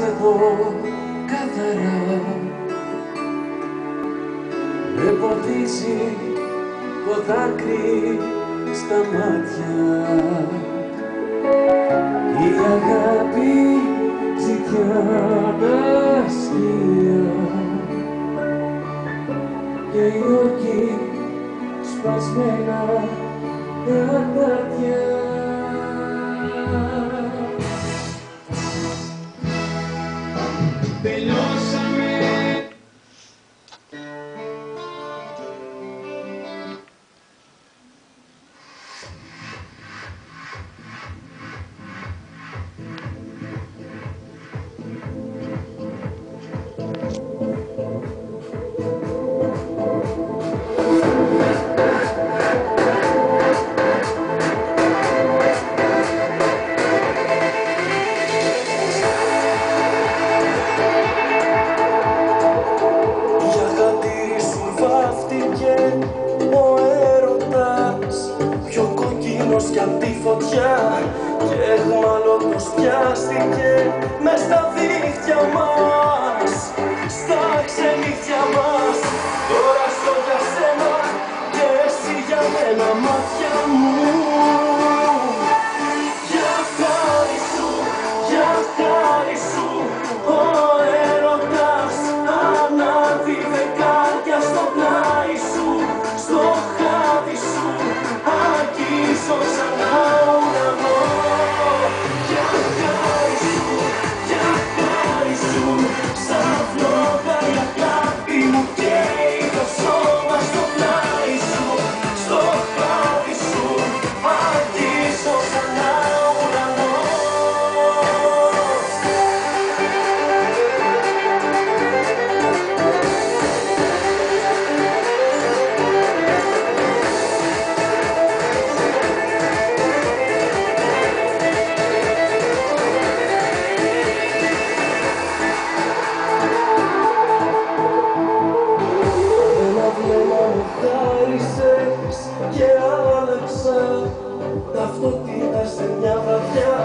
βλέπω καθαρά. Με ποτίζει το δάκρυ στα μάτια. Η αγάπη ζητιά αναστία και οι όρκοι σπασμένα κατάτια. Τελειώσαμε. Κι απ' τη φωτιά και εχμαλώτος πιάστηκε μες στα δίχτυα μας, στα ξενύχτια μας. Τώρα στο για σένα και εσύ για μένα, μάτια μου. Για χάρη σου, για χάρη σου, ο έρωτας ανάβει δεκάρια στο πλάι σου, στο χάδι σου αγγίζω ξανά ουρανό. Για χάρη σου, για χάρη σου, σαν φλόγα η αγάπη μου καίει το σώμα στο πλάι σου, στο χάδι σου αγγίζω ξανά ουρανό. Χάρισες και άλλαξα ταυτότητα σε μια βαθιά